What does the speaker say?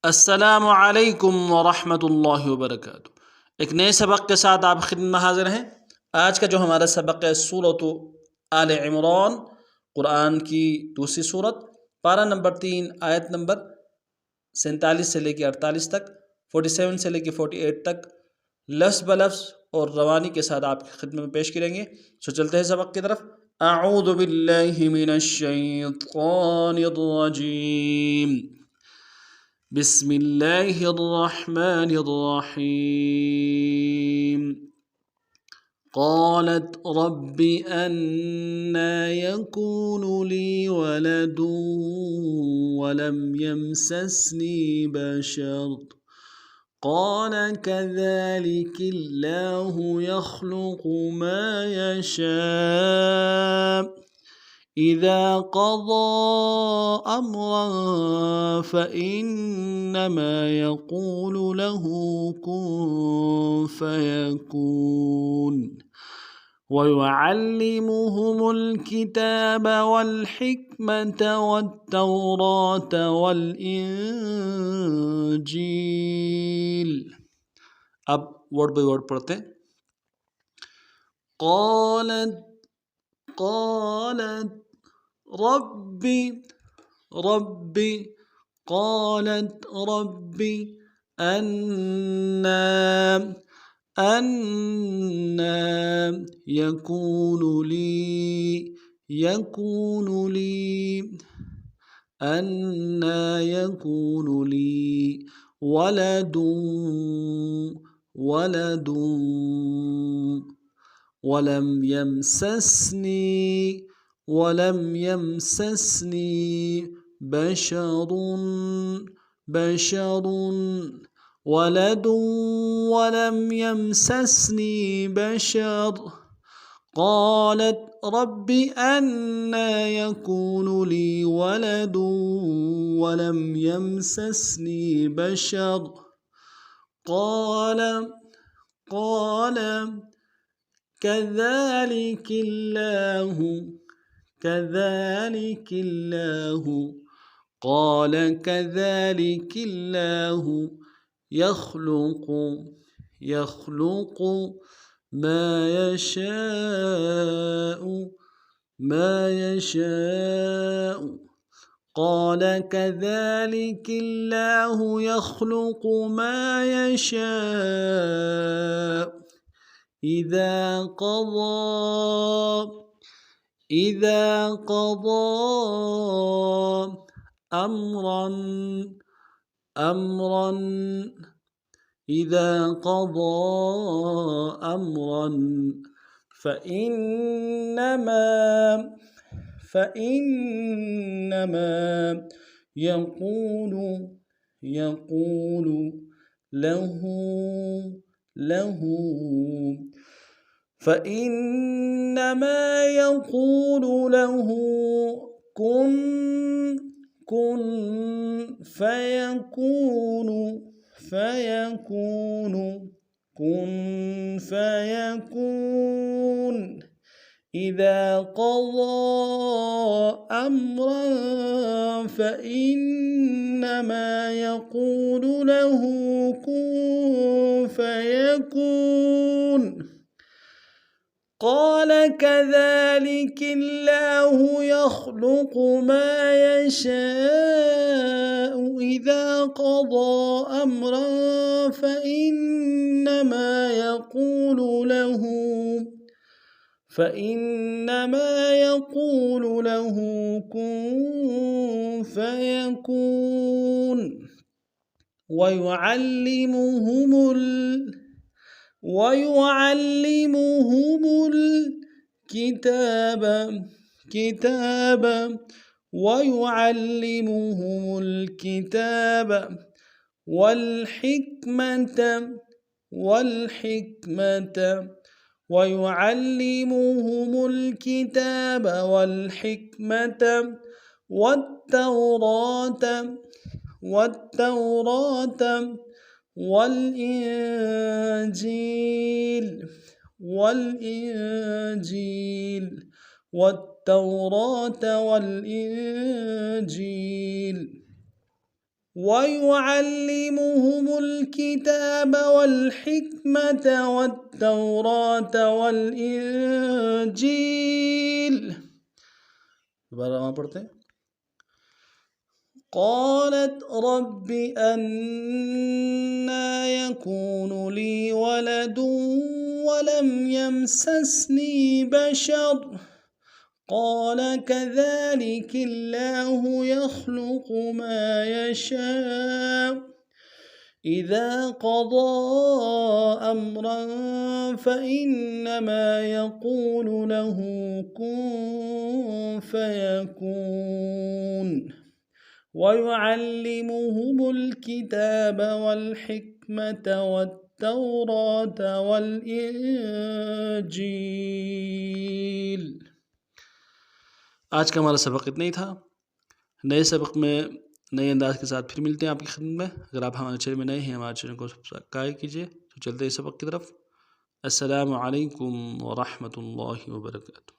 अस्सलामु अलैकुम वरहमतुल्लाहि वबरकातुहू। एक नए सबक के साथ आप खिदमत में हाजिर हैं। आज का जो हमारा सबक है सूरत आल इमरान, कुरान की दूसरी सूरत, पारा नंबर 3, आयत नंबर 47 से लेकर 48 तक, 47 से लेकर 48 तक लफ्ज़ ब लफ्ज़ और रवानी के साथ आपकी खिदमत में पेश करेंगे। सो चलते हैं सबक की तरफ। अऊज़ु बिल्लाहि मिनश शैतानिर रजीम। बिस्मिल्लाहिर्रहमानिर्रहीम। क़ालत रब्बि अन्ना यकूनु ली वलदun वलम यमससनी बशर क़ाल कज़ालिकिल्लाहु यख़्लुक़ु मा यशा इज़ा क़ज़ा अम्रन फ़इन्नमा यक़ूलु लहू कुन फ़यकून वयुअल्लिमुहुमुल किताब वल हिकमत वत्तौरात वल इंजील। अब वर्ड बाय वर्ड पढ़ते हैं। क़ालत क़ालत रब्बी रब्बी क़ालत रब्बी अन्ना अन्ना यकूनु ली अन्ना यकूनु ली वलदun वलम यमससनी बशरुन वलम यमससनी बशर क़ालत रब्बि अन्ना यकूनु ली वलदun वलम यमससनी बशर क़ाल कज़ालिकिल्लाहु قال كذلك الله يخلق ما يشاء قال كذلك الله يخلق ما يشاء إذا قضى أمرا فإنما يقول له كن فيكون إذا قضى أمرا فإنما يقول له كن فيكون قال كذلك الله يخلق ما يشاء إذا قضى أمرا فإنما يقول له كن فيكون ويعلمهم الكتاب والحكمة والتوراة والإنجيل वयुअल्लिमुहुमुल किताब वल हिकमत वत्तौरात वल इंजील। दोबारा वहाँ पढ़ते हैं। क़ालत रब्बि अन्ना यकूनु ली वलदुन वलम यमससनी बशर क़ाल कज़ालिकल्लाहु यख़्लुक़ु मा यशाअ इज़ा क़ज़ा अम्रन फ़इन्नमा यक़ूलु लहु कुन फ़यकून। वयुअल्लिमुहुमुल किताब वल हिकमत वत्तौरात वल इंजील। आज का हमारा सबक इतना ही था। नए सबक में नए अंदाज के साथ फिर मिलते हैं आपकी खिदमत में। अगर आप हमारे चैनल में नए हैं, हमारे चैनल को सब्सक्राइब कीजिए। तो चलते हैं सबक की तरफ। अस्सलामु अलैकुम व रहमतुल्लाहि व बरकातुहू।